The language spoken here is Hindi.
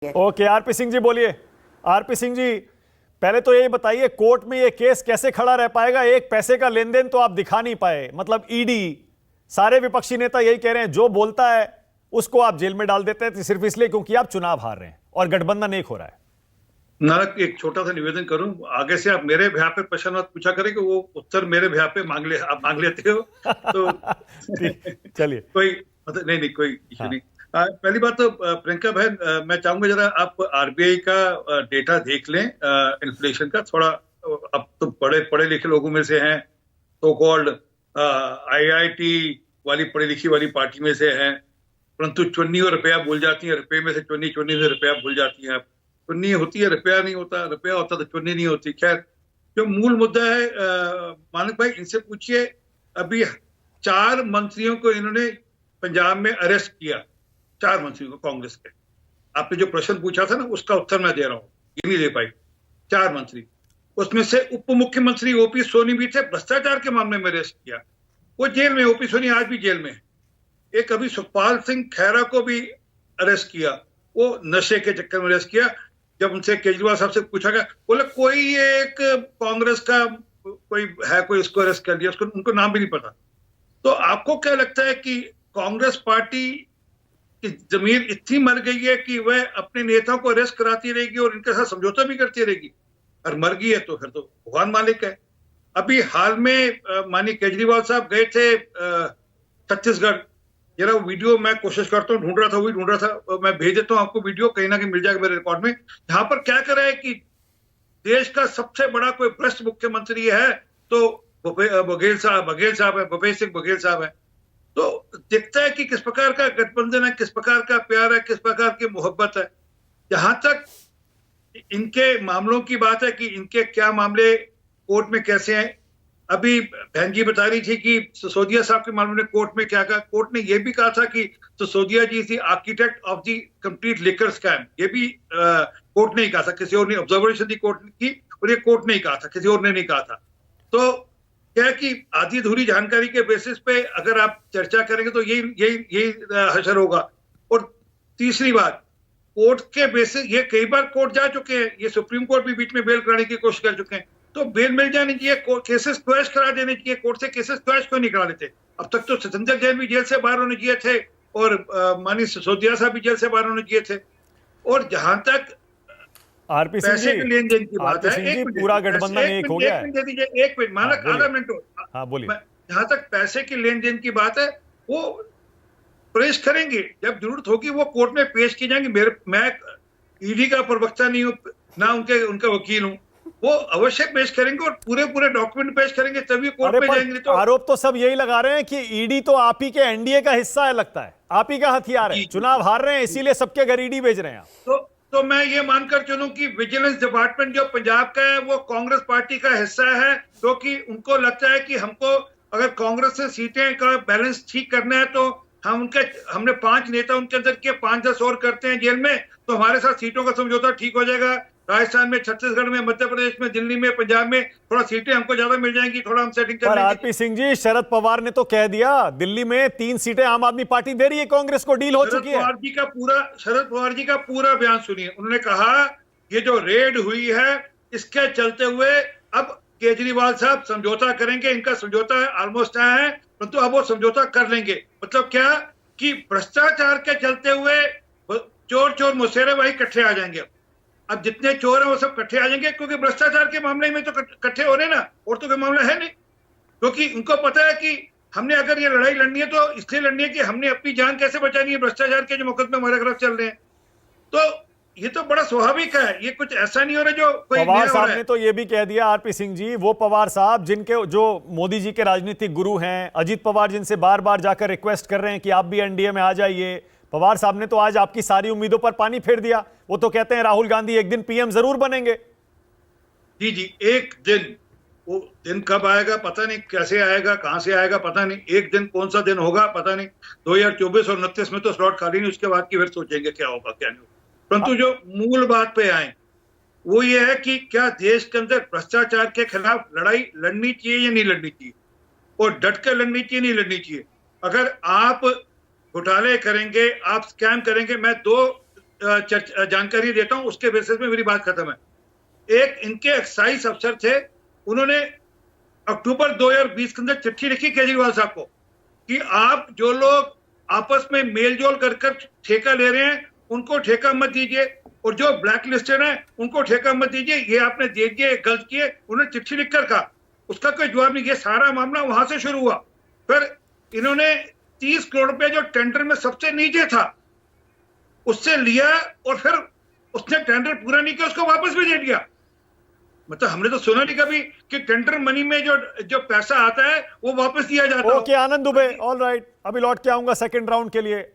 ओके, आरपी सिंह जी बोलिए। आरपी सिंह जी, पहले तो ये बताइए, कोर्ट में ये केस कैसे खड़ा रह पाएगा? एक पैसे का लेन देन तो आप दिखा नहीं पाए। मतलब ईडी, सारे विपक्षी नेता यही कह रहे हैं, जो बोलता है उसको आप जेल में डाल देते हैं सिर्फ इसलिए क्योंकि आप चुनाव हार रहे हैं और गठबंधन एक हो रहा है। नारक, एक छोटा सा निवेदन करूं, आगे से आप मेरे भ्या पे प्रश्न मत पूछा करें कि वो उत्तर मेरे भ्या पे आप मांग लेते हो तो चलिए। कोई मतलब नहीं, कोई इशू हाँ। नहीं। पहली बात तो प्रियंका बहन, मैं चाहूंगा जरा आप आरबीआई का डेटा देख लें, इन्फ्लेशन का थोड़ा। अब तो बड़े पढ़े लिखे लोगों में से हैं, तो कॉल्ड आईआईटी वाली पढ़ी लिखी वाली पार्टी में से हैं, परंतु चुन्नी और रुपया भूल जाती है, रुपये में से चुन्नी, चुन्नी से रुपया भूल जाती है। चुन्नी होती है, रुपया नहीं होता, रुपया होता तो चुन्नी नहीं होती। खैर, जो मूल मुद्दा है, मानक भाई इनसे पूछिए। अभी 4 मंत्रियों को इन्होंने पंजाब में अरेस्ट किया, 4 मंत्रियों को, कांग्रेस के। आपने जो प्रश्न पूछा था ना, उसका उत्तर मैं दे रहा हूं, ये नहीं दे पाई। 4 मंत्री, उसमें से उप मुख्यमंत्री ओपी सोनी भी थे, भ्रष्टाचार के मामले में अरेस्ट किया, वो जेल में। ओपी सोनी आज भी जेल में है। एक अभी सुखपाल सिंह खैरा को भी अरेस्ट किया, वो नशे के चक्कर में अरेस्ट किया। जब उनसे केजरीवाल साहब से पूछा गया, बोले कोई एक कांग्रेस का कोई है, कोई इसको अरेस्ट कर दिया, उसको उनको नाम भी नहीं पता। तो आपको क्या लगता है कि कांग्रेस पार्टी की जमीन इतनी मर गई है कि वह अपने नेताओं को अरेस्ट कराती रहेगी और इनके साथ समझौता भी करती रहेगी? और मर गई है तो फिर तो भगवान मालिक है। अभी हाल में माननीय केजरीवाल साहब गए थे छत्तीसगढ़। जरा वीडियो मैं कोशिश करता हूँ, ढूंढ रहा था, मैं भेज देता हूँ आपको वीडियो, कहीं ना कहीं मिल जाएगा मेरे रिकॉर्ड में। जहां पर क्या कर रहा है कि देश का सबसे बड़ा कोई भ्रष्ट मुख्यमंत्री है तो बघेल साहब है, भूपेश सिंह बघेल साहब है। तो दिखता है कि किस प्रकार का गठबंधन है, किस प्रकार का प्यार है, किस प्रकार की मोहब्बत है। जहां तक इनके मामलों की बात है कि इनके क्या मामले कोर्ट में कैसे हैं, अभी बहन जी बता रही थी कि सिसोदिया साहब के मामले में कोर्ट में क्या कहा। कोर्ट ने यह भी कहा था कि सिसोदिया जी थी architect of the complete liquor scam. ये भी कोर्ट ने ही कहा था, किसी और ने। ऑब्जर्वेशन दी कोर्ट की, और ये कोर्ट ने ही कहा था, किसी और ने नहीं कहा था। तो क्या है कि आधी अधूरी जानकारी के बेसिस पे अगर आप चर्चा करेंगे तो यही हशर होगा। और तीसरी बात, कोर्ट के बेसिस, ये कई बार कोर्ट जा चुके हैं, ये सुप्रीम कोर्ट भी बीच में बेल कराने की कोशिश कर चुके हैं, तो बेल मिल जानी चाहिए, केसेस क्वैश करा देने चाहिए। कोर्ट से केसेस क्वैश क्यों नहीं करा लेते? अब तक तो सतंजर जैन भी जेल से बाहर होने चाहिए थे, और माननीय सिसोदिया साहब भी जेल से बाहर होने चाहिए थे। और जहां तक आरपी सिंह पैसे जी, के लेन देन की बात है, जी, पूरा गठबंधन एक हो गया है। मिनट दे दीजिए, एक मिनट, मानक आधा मिनट हो। हाँ बोलिए। जहां तक पैसे के लेन देन की बात है, वो पेश करेंगे, जब जरूरत होगी वो कोर्ट में पेश की जाएंगे। मैं ईडी का प्रवक्ता नहीं हूं, ना उनका वकील हूं। वो अवश्य पेश करेंगे और पूरे डॉक्यूमेंट पेश करेंगे, तभी कोर्ट में जाएंगे। तो आरोप तो सब यही लगा रहे हैं कि ईडी तो आप ही के एनडीए का हिस्सा है, लगता है आप ही का हथियार है, चुनाव हार रहे हैं इसीलिए सबके घर ईडी भेज रहे हैं आप। तो मैं ये मानकर चलूं कि विजिलेंस डिपार्टमेंट जो पंजाब का है वो कांग्रेस पार्टी का हिस्सा है, क्योंकि उनको लगता है कि हमको अगर कांग्रेस से सीटें का बैलेंस ठीक करना है तो हमने 5 नेता उनके अंदर किए, 5-10 और करते हैं जेल में, तो हमारे साथ सीटों का समझौता ठीक हो जाएगा। राजस्थान में, छत्तीसगढ़ में, मध्य प्रदेश में, दिल्ली में, पंजाब में थोड़ा सीटें हमको ज्यादा मिल जाएंगी, थोड़ा हम सेटिंग कर लेंगे। आरपी सिंह जी, शरद पवार ने तो कह दिया दिल्ली में 3 सीटें आम आदमी पार्टी दे रही है कांग्रेस को, डील हो चुकी है। शरद पवार जी का पूरा बयान सुनिए। उन्होंने कहा ये जो रेड हुई है इसके चलते हुए अब केजरीवाल साहब समझौता करेंगे, इनका समझौता ऑलमोस्ट आया है, परंतु अब वो समझौता कर लेंगे। मतलब क्या कि भ्रष्टाचार के चलते हुए चोर मुसेरे भाई इकट्ठे आ जाएंगे। अब जितने चोर हैं वो सब इकट्ठे आ जाएंगे, क्योंकि भ्रष्टाचार के मामले में तो इकट्ठे हो रहे ना, और तो कोई मामला है नहीं। क्योंकि उनको पता है कि हमने अगर ये लड़ाई लड़नी है तो इसलिए लड़नी है कि हमने अपनी जान कैसे बचानी है, भ्रष्टाचार के जो मुकदमे हमारे खिलाफ चल रहे हैं। तो ये तो बड़ा स्वाभाविक है, ये कुछ ऐसा नहीं हो रहा जो कोई पवार साहब ने तो ये भी कह दिया, आरपी सिंह जी, वो पवार साहब जिनके जो मोदी जी के राजनीतिक गुरु हैं, अजीत पवार, जिनसे बार बार जाकर रिक्वेस्ट कर रहे हैं कि आप भी एनडीए में आ जाइए, पवार साहब ने तो आज आपकी सारी उम्मीदों पर पानी फेर दिया। वो तो कहते हैं राहुल गांधी एक दिन पीएम जरूर बनेंगे। जी, एक दिन, वो दिन कब आएगा पता नहीं, कैसे आएगा, कहां से आएगा पता नहीं, एक दिन कौन सा दिन होगा पता नहीं। 2024 और 29 में तो स्लॉट खाली नहीं, उसके बाद की फिर सोचेंगे क्या होगा क्या नहीं होगा। परंतु जो मूल बात पे आए वो ये है कि क्या देश के अंदर भ्रष्टाचार के खिलाफ लड़ाई लड़नी चाहिए या नहीं लड़नी चाहिए, और डट कर लड़नी चाहिए नहीं लड़नी चाहिए। अगर आप घोटाले करेंगे, आप स्कैम करेंगे, मैं 2 जानकारी देता हूं, उसके बेसिस में मेरी बात खत्म है। एक इनके एक्साइज अफसर थे, उन्होंने अक्टूबर 2020 के अंदर चिट्ठी लिखी केजरीवाल साहब को कि आप जो लोग आपस में मेलजोल कर ठेका ले रहे हैं उनको ठेका मत दीजिए, और जो ब्लैक लिस्टेड है उनको ठेका मत दीजिए, ये आपने दे दिए, गलत किए। उन्होंने चिट्ठी लिखकर कहा, उसका कोई जवाब नहीं। ये सारा मामला वहां से शुरू हुआ। फिर इन्होंने 30 करोड़ रुपए जो टेंडर में सबसे नीचे था उससे लिया, और फिर उसने टेंडर पूरा नहीं किया, उसको वापस भी दे दिया। मतलब हमने तो सुना नहीं कभी कि टेंडर मनी में जो पैसा आता है वो वापस दिया जाता है। ओके आनंद दुबे, ऑल राइट, अभी लौट के आऊंगा सेकंड राउंड के लिए।